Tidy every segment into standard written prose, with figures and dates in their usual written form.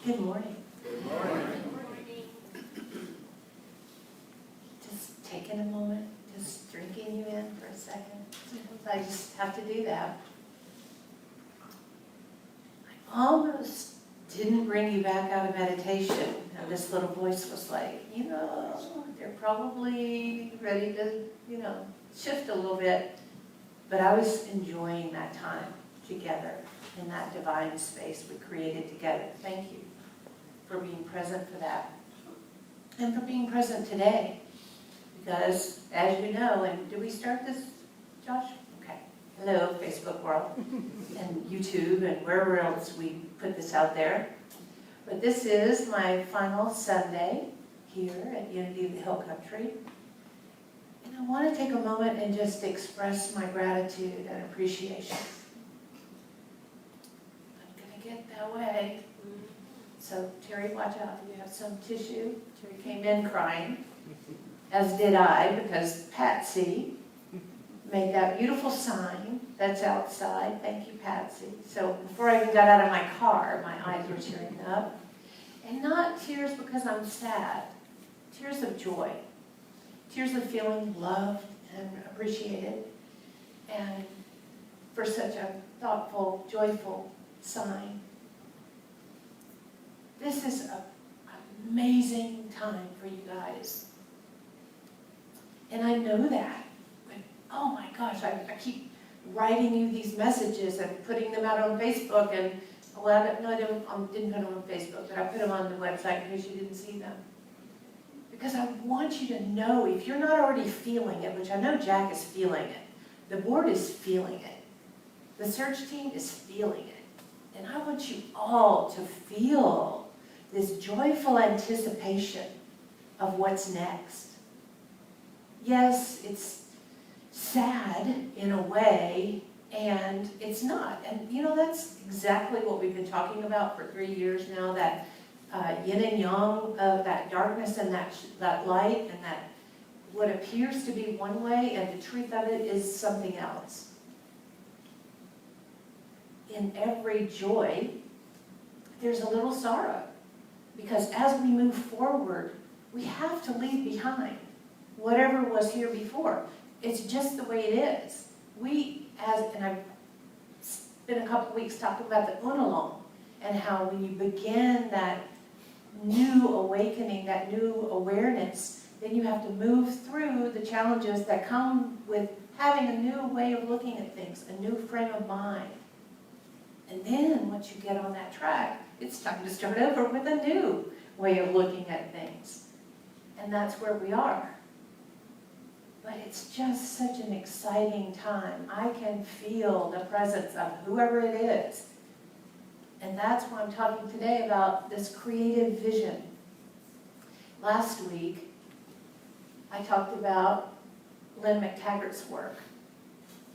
Good morning. Good morning. Just taking a moment, just drinking you in for a second. Sometimes I just have to do that. I almost didn't bring you back out of meditation. And this little voice was like, they're probably ready to, shift a little bit. But I was enjoying that time together in that divine space we created together. Thank you for being present for that. And for being present today. Because, as you know, and did we start this, Josh? Okay. Hello, Facebook world, and YouTube, and wherever else we put this out there. But this is my final Sunday here at Unity of the Hill Country. And I want to take a moment and just express my gratitude and appreciation. I'm going to get that way. So, Terry, watch out. You have some tissue. Terry came in crying, as did I, because Patsy made that beautiful sign that's outside. Thank you, Patsy. So before I even got out of my car, my eyes were tearing up. And not tears because I'm sad. Tears of joy. Tears of feeling loved and appreciated. And for such a thoughtful, joyful sign. This is an amazing time for you guys. And I know that. But, oh my gosh, I keep writing you these messages and putting them out on Facebook. And, well, I didn't put them on Facebook, but I put them on the website in case you didn't see them. Because I want you to know, if you're not already feeling it, which I know Jack is feeling it, the board is feeling it, the search team is feeling it. And I want you all to feel this joyful anticipation of what's next. Yes, it's sad in a way, and it's not. And that's exactly what we've been talking about for 3 years now, that yin and yang of that darkness and that light, and that what appears to be one way and the truth of it is something else. In every joy, there's a little sorrow. Because as we move forward, we have to leave behind whatever was here before. It's just the way it is. And I've spent a couple weeks talking about the unalong, and how when you begin that new awakening, that new awareness, then you have to move through the challenges that come with having a new way of looking at things, a new frame of mind. And then once you get on that track, it's time to start over with a new way of looking at things. And that's where we are. But it's just such an exciting time. I can feel the presence of whoever it is. And that's why I'm talking today about this creative vision. Last week, I talked about Lynn McTaggart's work.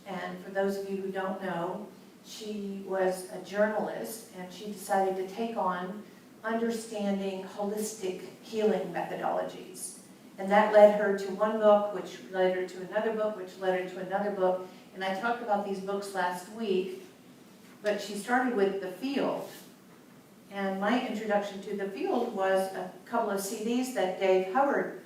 And for those of you who don't know, she was a journalist, and she decided to take on understanding holistic healing methodologies. And that led her to one book, which led her to another book, which led her to another book. And I talked about these books last week, but she started with The Field. And my introduction to The Field was a couple of CDs that Dave Hubbard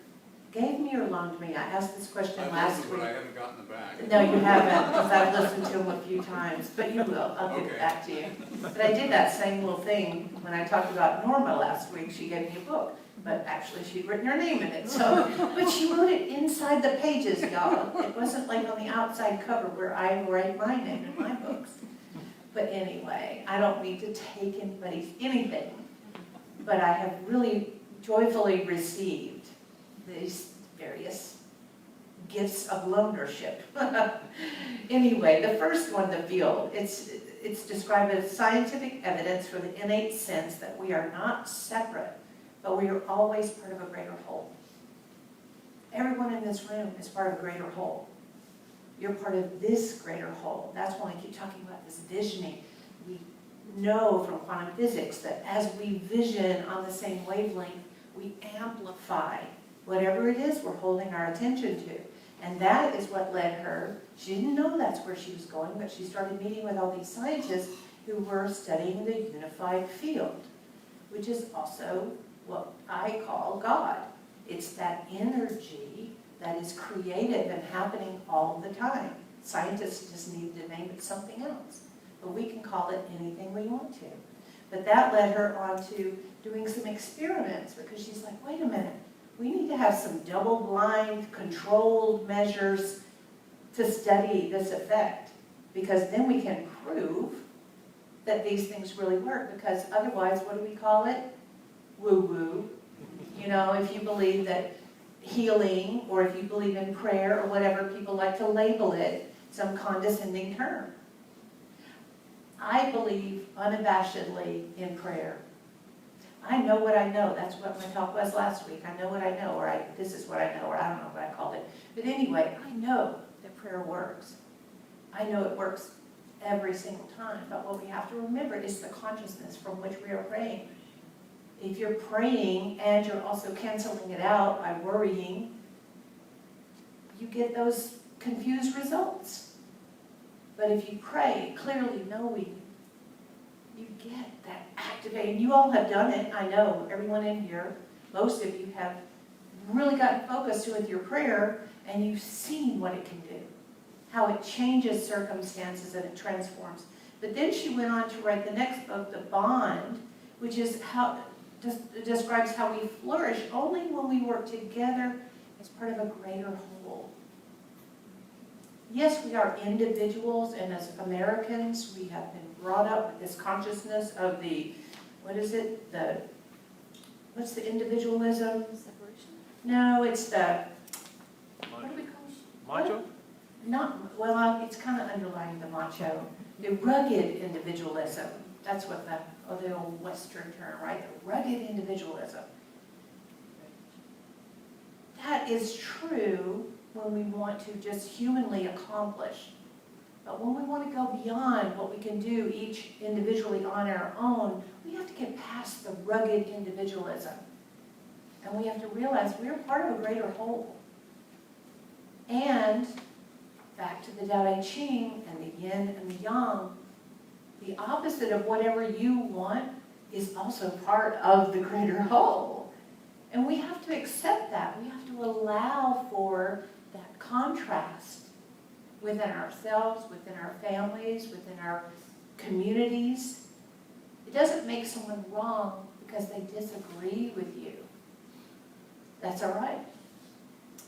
gave me or loaned me. I asked this question last week. I haven't gotten it back. No, you haven't, because I've listened to them a few times, but you will. I'll give it back to you. But I did that same little thing when I talked about Norma last week. She gave me a book, but actually she'd written her name in it. But she wrote it inside the pages, y'all. It wasn't like on the outside cover where I write my name in my books. But anyway, I don't mean to take anybody's anything, but I have really joyfully received these various gifts of loanership. Anyway, the first one, The Field, it's described as scientific evidence for the innate sense that we are not separate, but we are always part of a greater whole. Everyone in this room is part of a greater whole. You're part of this greater whole. That's why I keep talking about this visioning. We know from quantum physics that as we vision on the same wavelength, we amplify whatever it is we're holding our attention to. And that is what led her. She didn't know that's where she was going, but she started meeting with all these scientists who were studying the unified field. which is also what I call God. It's that energy that is creative and happening all the time. Scientists just need to name it something else, but we can call it anything we want to. But that led her on to doing some experiments, because she's like, wait a minute, we need to have some double-blind, controlled measures to study this effect, because then we can prove that these things really work, because otherwise, what do we call it? Woo-woo. You know, if you believe that healing, or if you believe in prayer, or whatever, people like to label it some condescending term. I believe unabashedly in prayer. I know what I know. That's what my talk was last week. I know what I know, or this is what I know, or I don't know what I called it. But anyway, I know that prayer works. I know it works every single time. But what we have to remember is the consciousness from which we are praying. If you're praying and you're also canceling it out by worrying, you get those confused results. But if you pray clearly knowing, you get that activating. You all have done it, I know, everyone in here, most of you have really gotten focused with your prayer, and you've seen what it can do, how it changes circumstances and it transforms. But then she went on to write the next book, The Bond, which is how describes how we flourish only when we work together as part of a greater whole. Yes, we are individuals, and as Americans, we have been brought up with this consciousness of the, what's the individualism? Separation? No, it's the, what do we call it? Macho? Not, well, it's kind of underlying the macho. The rugged individualism. That's what the old Western term, right? The rugged individualism. That is true when we want to just humanly accomplish. But when we want to go beyond what we can do each individually on our own, we have to get past the rugged individualism. And we have to realize we're part of a greater whole. And back to the Tao Te Ching and the yin and the yang, the opposite of whatever you want is also part of the greater whole. And we have to accept that. We have to allow for that contrast within ourselves, within our families, within our communities. It doesn't make someone wrong because they disagree with you. That's all right.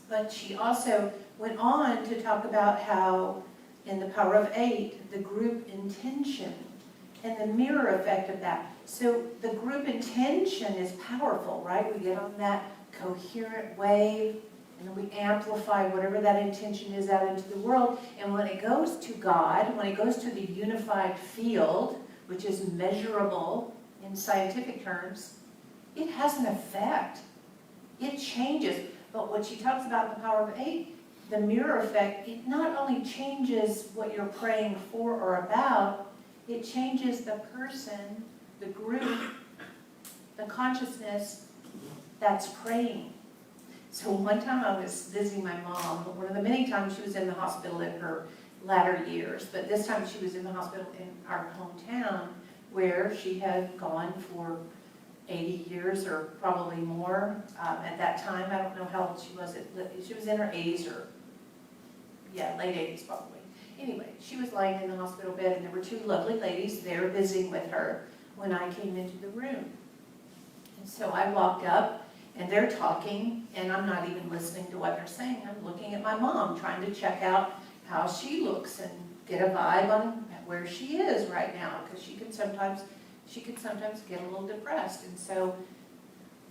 But she also went on to talk about how in the Power of Eight, the group intention and the mirror effect of that. So the group intention is powerful, right? We get on that coherent wave, and then we amplify whatever that intention is out into the world. And when it goes to God, when it goes to the unified field, which is measurable in scientific terms, it has an effect. It changes. But what she talks about in the Power of Eight, the mirror effect, it not only changes what you're praying for or about, it changes the person, the group, the consciousness that's praying. So one time I was visiting my mom, but one of the many times she was in the hospital in her latter years, but this time she was in the hospital in our hometown where she had gone for 80 years or probably more at that time. I don't know how old she was. She was in her 80s or, yeah, late 80s probably. Anyway, she was lying in the hospital bed, and there were two lovely ladies there visiting with her when I came into the room. And so I walked up, and they're talking, and I'm not even listening to what they're saying. I'm looking at my mom, trying to check out how she looks and get a vibe on where she is right now, because she could sometimes get a little depressed. And so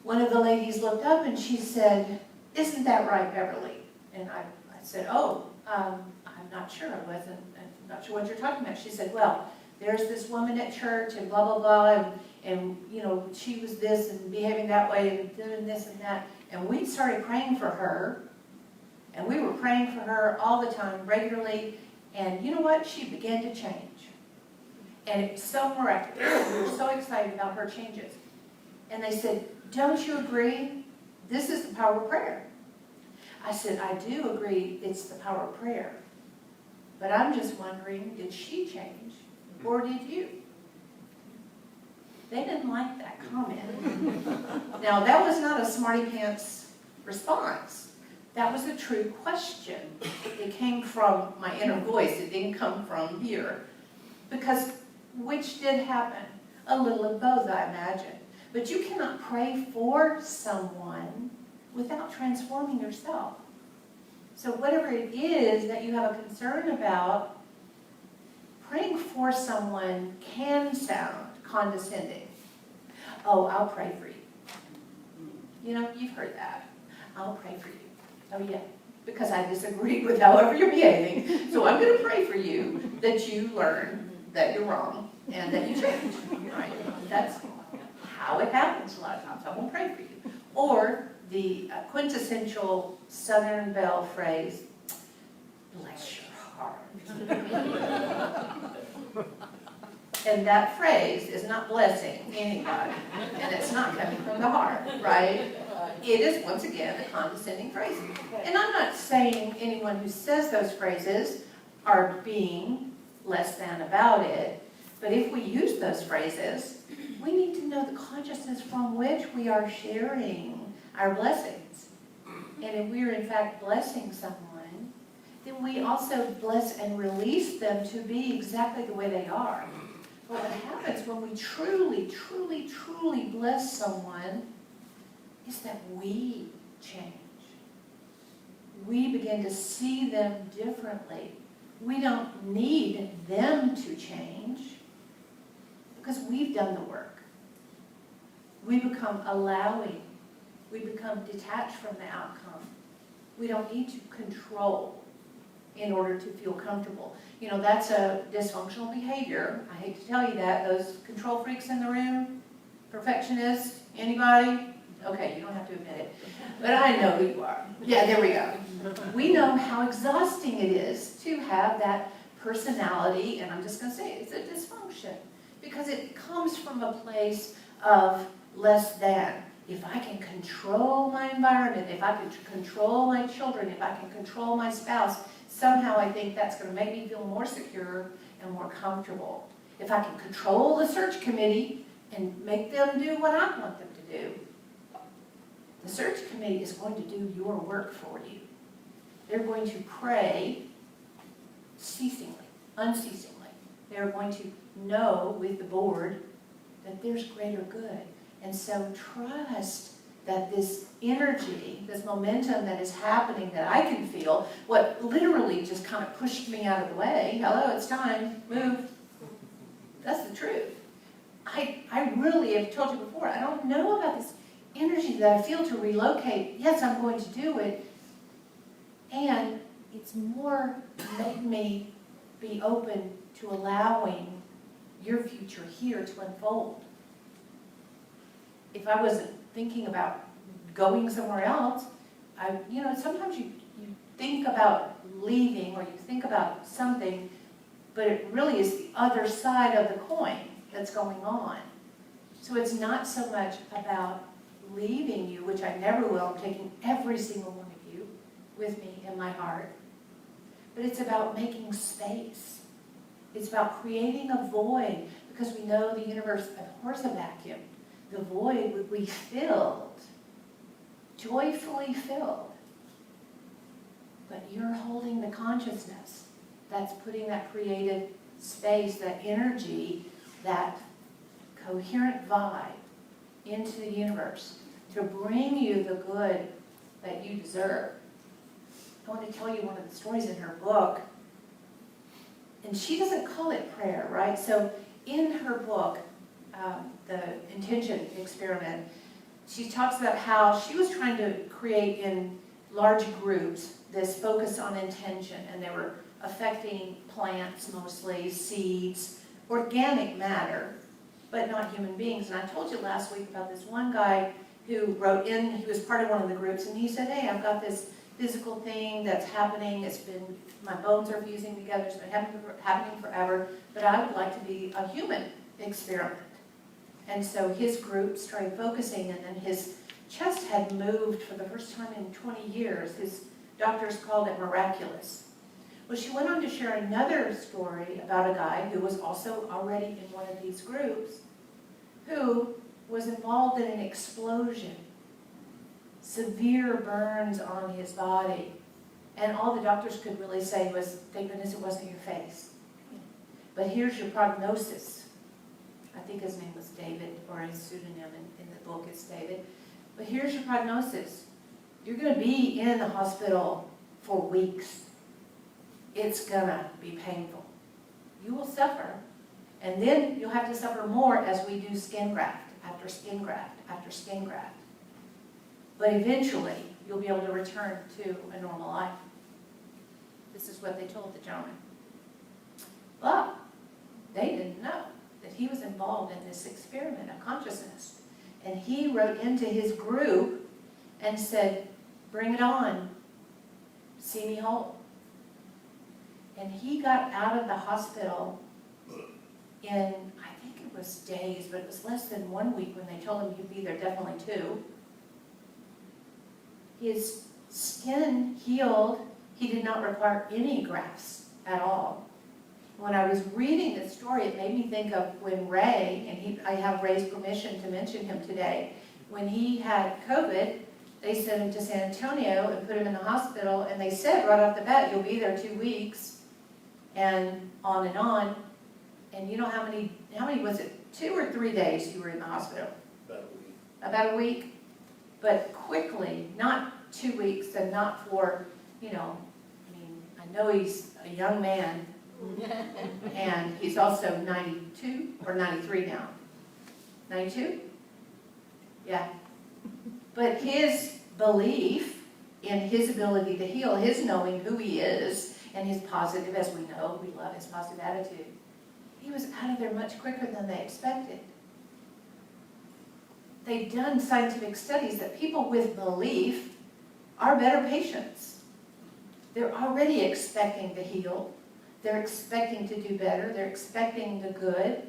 one of the ladies looked up and she said, "Isn't that right, Beverly?" And I said, "Oh, I'm not sure. I'm not sure what you're talking about." She said, "Well, there's this woman at church and blah, blah, blah, and you know, she was this and behaving that way and doing this and that." And we started praying for her, and we were praying for her all the time, regularly, and you know what? She began to change. And it's so miraculous. We were so excited about her changes. And they said, "Don't you agree? This is the power of prayer." I said, "I do agree it's the power of prayer. But I'm just wondering, did she change? Or did you?" They didn't like that comment. Now, that was not a smarty pants response. That was a true question. It came from my inner voice. It didn't come from here. Because which did happen? A little of both, I imagine. But you cannot pray for someone without transforming yourself. So whatever it is that you have a concern about, praying for someone can sound condescending. Oh, I'll pray for you. You know, you've heard that. I'll pray for you. Oh yeah, because I disagree with however you're behaving. So I'm going to pray for you that you learn that you're wrong and that you change, right? That's how it happens a lot of times. I won't pray for you. Or the quintessential Southern Belle phrase, bless your heart. And that phrase is not blessing anybody, and it's not coming from the heart, right? It is, once again, a condescending phrase. And I'm not saying anyone who says those phrases are being less than about it, but if we use those phrases, we need to know the consciousness from which we are sharing our blessings. And if we are in fact blessing someone, then we also bless and release them to be exactly the way they are. But what happens when we truly, truly, truly bless someone is that we change. We begin to see them differently. We don't need them to change because we've done the work. We become allowing. We become detached from the outcome. We don't need to control in order to feel comfortable. You know, that's a dysfunctional behavior. I hate to tell you that. Those control freaks in the room, perfectionists, anybody? Okay, you don't have to admit it. But I know who you are. Yeah, there we go. We know how exhausting it is to have that personality, and I'm just going to say it's a dysfunction, because it comes from a place of less than. If I can control my environment, if I can control my children, if I can control my spouse, somehow I think that's going to make me feel more secure and more comfortable. If I can control the search committee and make them do what I want them to do, the search committee is going to do your work for you. They're going to pray ceasingly, unceasingly. They're going to know with the board that there's greater good. And so trust that this energy, this momentum that is happening that I can feel, what literally just kind of pushed me out of the way, hello, it's time, move. That's the truth. I really have told you before, I don't know about this energy that I feel to relocate. Yes, I'm going to do it. And it's more made me be open to allowing your future here to unfold. If I wasn't thinking about going somewhere else, sometimes you think about leaving or you think about something, but it really is the other side of the coin that's going on. So it's not so much about leaving you, which I never will. I'm taking every single one of you with me in my heart. But it's about making space. It's about creating a void, because we know the universe abhors a vacuum. The void would be filled, joyfully filled. But you're holding the consciousness that's putting that creative space, that energy, that coherent vibe into the universe to bring you the good that you deserve. I want to tell you one of the stories in her book, and she doesn't call it prayer, right? So in her book, the intention experiment, she talks about how she was trying to create in large groups this focus on intention, and they were affecting plants mostly, seeds, organic matter, but not human beings. And I told you last week about this one guy who wrote in, he was part of one of the groups, and he said, hey, I've got this physical thing that's happening, my bones are fusing together, it's been happening forever, but I would like to be a human experiment. And so his group started focusing, and then his chest had moved for the first time in 20 years. His doctors called it miraculous. Well, she went on to share another story about a guy who was also already in one of these groups, who was involved in an explosion, severe burns on his body. And all the doctors could really say was, thank goodness it wasn't your face. But here's your prognosis. I think his name was David, or his pseudonym in the book is David. But here's your prognosis. You're going to be in the hospital for weeks. It's going to be painful. You will suffer. And then you'll have to suffer more as we do skin graft after skin graft after skin graft. But eventually, you'll be able to return to a normal life. This is what they told the gentleman. But they didn't know that he was involved in this experiment of consciousness. And he wrote into his group and said, bring it on. See me whole. And he got out of the hospital in, I think it was days, but it was less than 1 week when they told him he'd be there, definitely 2. His skin healed. He did not require any grafts at all. When I was reading this story, it made me think of when Ray, and I have Ray's permission to mention him today, when he had COVID, they sent him to San Antonio and put him in the hospital, and they said right off the bat, you'll be there 2 weeks, and on and on. And you know how many was it, 2 or 3 days you were in the hospital? About a week. About a week. But quickly, not 2 weeks, and not for, I know he's a young man, and he's also 92 or 93 now. 92? Yeah. But his belief in his ability to heal, his knowing who he is, and his positive, as we know, we love his positive attitude, he was out of there much quicker than they expected. They've done scientific studies that people with belief are better patients. They're already expecting to heal. They're expecting to do better. They're expecting the good.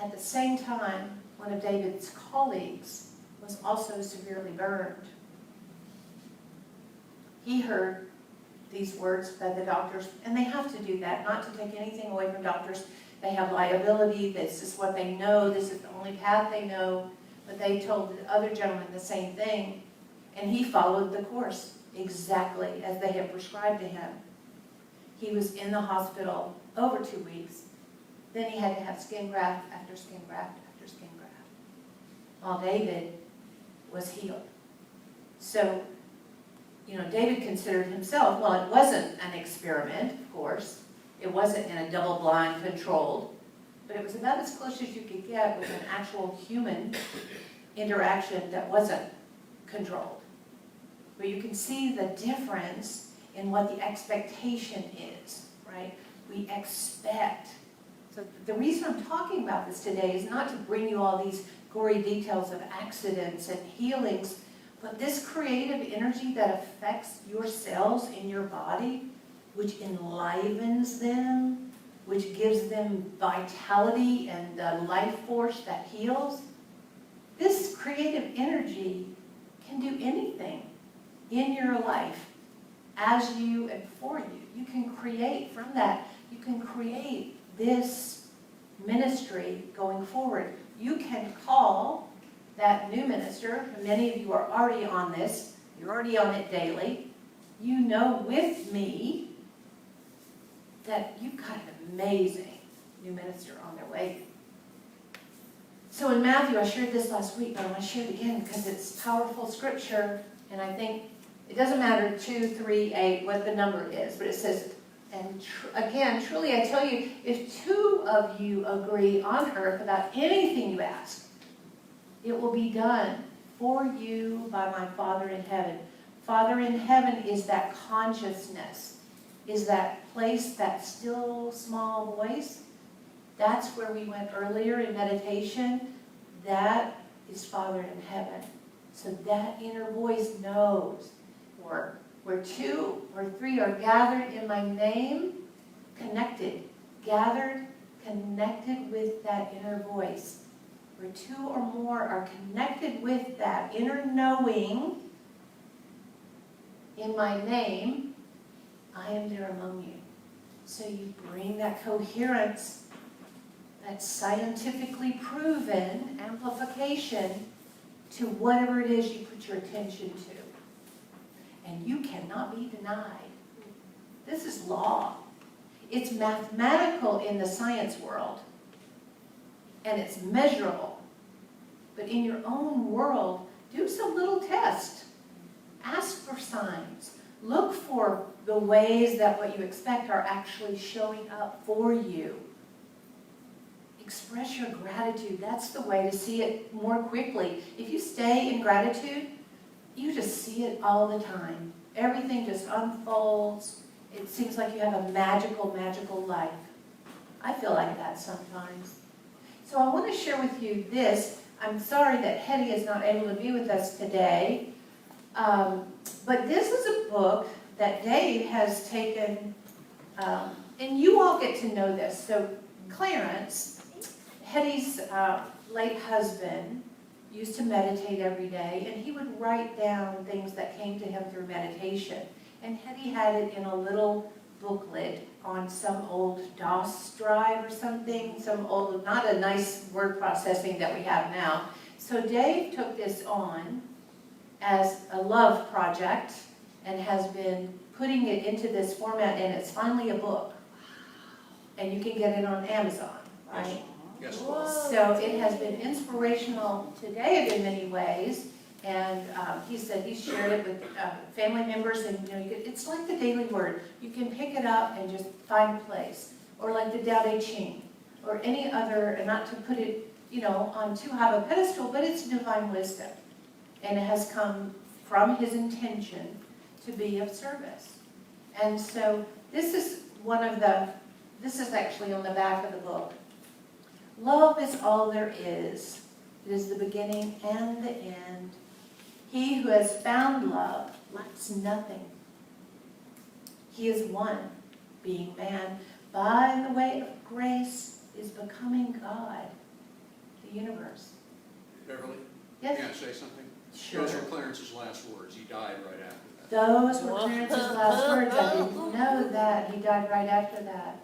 At the same time, one of David's colleagues was also severely burned. He heard these words by the doctors, and they have to do that, not to take anything away from doctors. They have liability. This is what they know. This is the only path they know. But they told the other gentleman the same thing, and he followed the course exactly as they had prescribed to him. He was in the hospital over 2 weeks. Then he had to have skin graft after skin graft after skin graft, while David was healed. So, David considered himself, well, it wasn't an experiment, of course. It wasn't in a double-blind controlled, but it was about as close as you could get with an actual human interaction that wasn't controlled. But you can see the difference in what the expectation is, right? We expect. So the reason I'm talking about this today is not to bring you all these gory details of accidents and healings, but this creative energy that affects your cells in your body, which enlivens them, which gives them vitality and the life force that heals. This creative energy can do anything in your life as you and for you. You can create from that. You can create this ministry going forward. You can call that new minister, and many of you are already on this, you're already on it daily. You know with me that you've got an amazing new minister on their way. So in Matthew, I shared this last week, but I want to share it again because it's powerful scripture, and I think it doesn't matter 2, 3, 8, what the number is, but it says, and again, truly I tell you, if 2 of you agree on earth about anything you ask, it will be done for you by my Father in heaven. Father in heaven is that consciousness, is that place, that still small voice. That's where we went earlier in meditation. That is Father in heaven. So that inner voice knows where 2 or 3 are gathered in my name, connected, gathered, connected with that inner voice. Where 2 or more are connected with that inner knowing in my name, I am there among you. So you bring that coherence That's scientifically proven amplification to whatever it is you put your attention to. And you cannot be denied. This is law. It's mathematical in the science world, and it's measurable. But in your own world, do some little test. Ask for signs. Look for the ways that what you expect are actually showing up for you. Express your gratitude. That's the way to see it more quickly. If you stay in gratitude, you just see it all the time. Everything just unfolds. It seems like you have a magical, magical life. I feel like that sometimes. So I want to share with you this. I'm sorry that Hetty is not able to be with us today. But this is a book that Dave has taken, and you all get to know this. So Clarence, Hetty's late husband, used to meditate every day, and he would write down things that came to him through meditation. And Hetty had it in a little booklet on some old DOS drive or something, some old, not a nice word processing that we have now. So Dave took this on as a love project and has been putting it into this format, and it's finally a book. And you can get it on Amazon, right? Yes. So it has been inspirational to Dave in many ways, and he said he shared it with family members, and it's like the Daily Word. You can pick it up and just find a place, or like the Tao Te Ching, or any other, and not to put it, on too high of a pedestal, but it's divine wisdom, and it has come from his intention to be of service. And so this is this is actually on the back of the book. Love is all there is. It is the beginning and the end. He who has found love lacks nothing. He is one, being man, by the way of grace, is becoming God, the universe. Beverly? Yes? Can I say something? Sure. Those were Clarence's last words. He died right after that. Those were Clarence's last words. I didn't know that. He died right after that.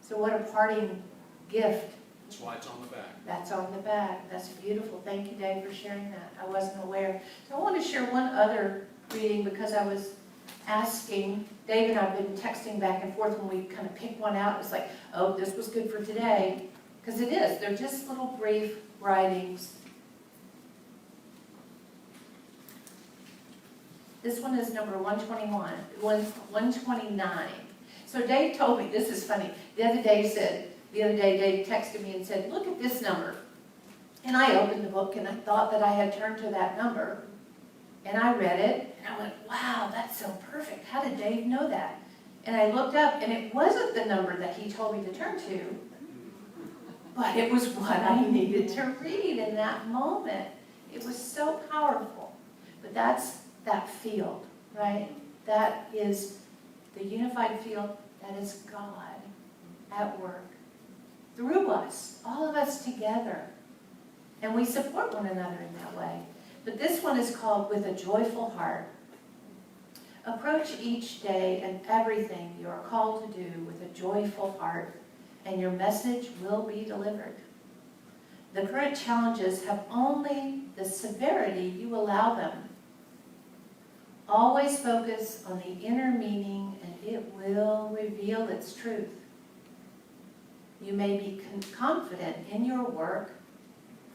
So what a parting gift. That's why it's on the back. That's on the back. That's beautiful. Thank you, Dave, for sharing that. I wasn't aware. So I want to share one other reading because I was asking, Dave and I have been texting back and forth when we kind of pick one out. It's like, oh, this was good for today. Because it is. They're just little brief writings. This one is number 129. So Dave told me, this is funny. The other day Dave texted me and said, look at this number. And I opened the book and I thought that I had turned to that number. And I read it and I went, wow, that's so perfect. How did Dave know that? And I looked up and it wasn't the number that he told me to turn to, but it was what I needed to read in that moment. It was so powerful. But that's that field, right? That is the unified field. That is God at work through us, all of us together. And we support one another in that way. But this one is called With a Joyful Heart. Approach each day and everything you are called to do with a joyful heart, and your message will be delivered. The current challenges have only the severity you allow them. Always focus on the inner meaning, and it will reveal its truth. You may be confident in your work,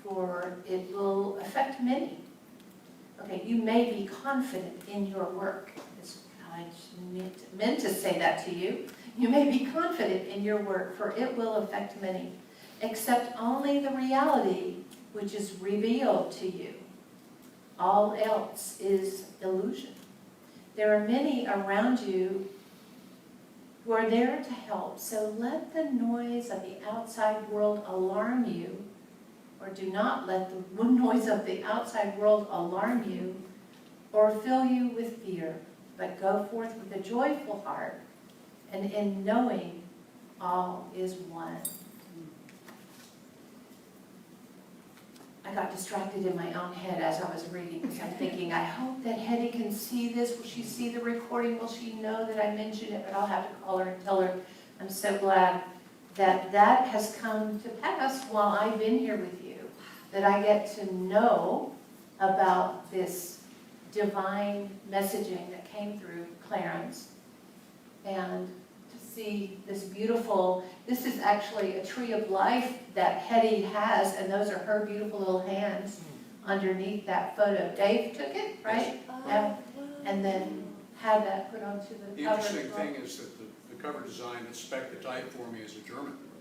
for it will affect many. Okay, you may be confident in your work. I meant to say that to you. You may be confident in your work, for it will affect many. Accept only the reality which is revealed to you. All else is illusion. There are many around you who are there to help, so let the noise of the outside world alarm you, or do not let the noise of the outside world alarm you or fill you with fear, but go forth with a joyful heart, and in knowing all is one. I got distracted in my own head as I was reading, because I'm thinking, I hope that Hetty can see this. Will she see the recording? Will she know that I mentioned it? But I'll have to call her and tell her I'm so glad that has come to pass while I've been here with you, that I get to know about this divine messaging that came through Clarence, and to see this beautiful, this is actually a tree of life that Hetty has, and those are her beautiful little hands underneath that photo. Dave took it, right? Yeah. And then had that put onto the The cover. interesting thing is that the cover design that spec the type for me is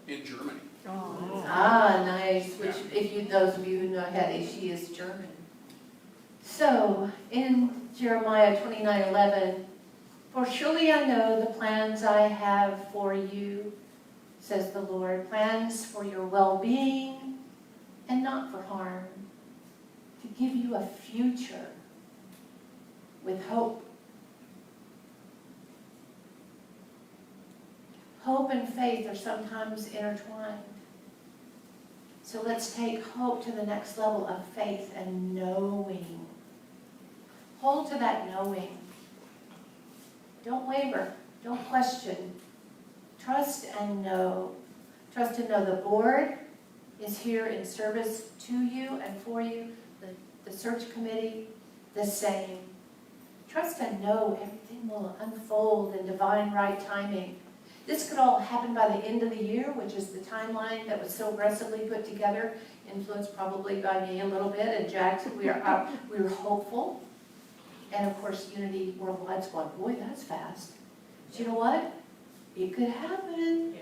in Germany. Ah, nice, which if you, those of you who know Hetty, she is German. So, in Jeremiah 29:11, for surely I know the plans I have for you, says the Lord, plans for your well-being and not for harm, to give you a future with hope. Hope and faith are sometimes intertwined. So let's take hope to the next level of faith and knowing. Hold to that knowing. Don't waver. Don't question. Trust and know. Trust and know the board is here in service to you and for you. The search committee, the same. Trust and know everything will unfold in divine right timing. This could all happen by the end of the year, which is the timeline that was so aggressively put together, influenced probably by me a little bit, and Jackson. We were hopeful. And of course, Unity Worldwide's going, boy, that's fast. But you know what? It could happen.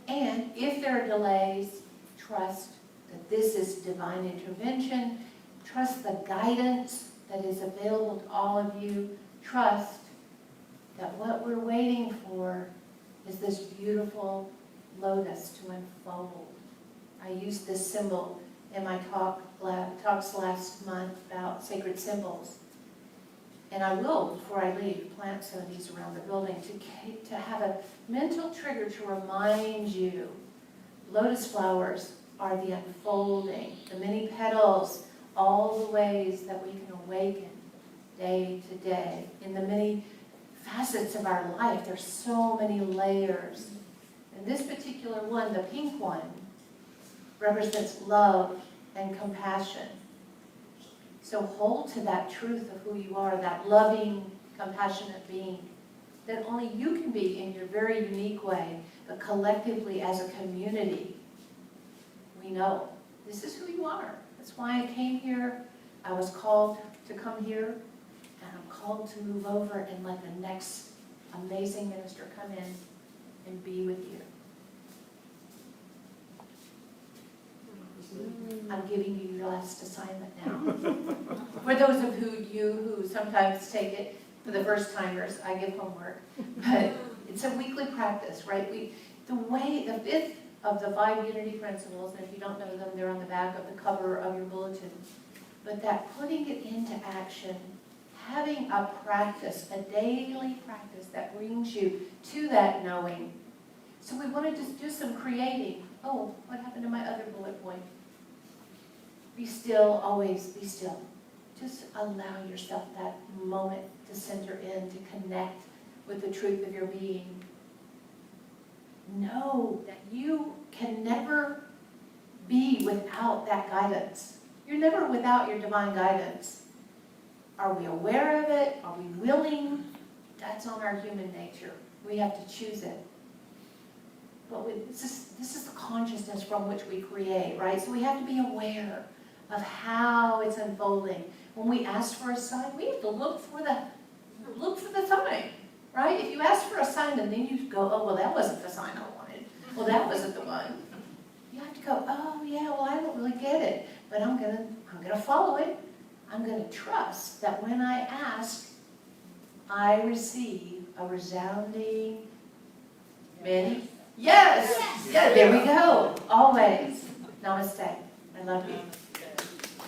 And if there are delays, trust that this is divine intervention. Trust the guidance that is available to all of you. Trust that what we're waiting for is this beautiful lotus to unfold. I used this symbol in my talks last month about sacred symbols. And I will, before I leave, plant some of these around the building to have a mental trigger to remind you. Lotus flowers are the unfolding, the many petals, all the ways that we can awaken day to day in the many facets of our life. There's so many layers. And this particular one, the pink one, represents love and compassion. So hold to that truth of who you are, that loving, compassionate being that only you can be in your very unique way, but collectively as a community, we know this is who you are. That's why I came here. I was called to come here, and I'm called to move over and let the next amazing minister come in and be with you. I'm giving you your last assignment now. For those of you who sometimes take it, for the first timers, I give homework. But it's a weekly practice, right? The fifth of the 5 unity principles, and if you don't know them, they're on the back of the cover of your bulletin. But that putting it into action, having a practice, a daily practice that brings you to that knowing. So we want to just do some creating. Oh, what happened to my other bullet point? Be still, always be still. Just allow yourself that moment to center in, to connect with the truth of your being. Know that you can never be without that guidance. You're never without your divine guidance. Are we aware of it? Are we willing? That's on our human nature. We have to choose it. But this is the consciousness from which we create, right? So we have to be aware of how it's unfolding. When we ask for a sign, we have to look for the sign, right? If you ask for a sign and then you go, oh, well, that wasn't the sign I wanted. Well, that wasn't the one. You have to go, oh, yeah, well, I don't really get it, but I'm gonna follow it. I'm gonna trust that when I ask, I receive a resounding many. Yes! Yeah, there we go. Always. Namaste. I love you.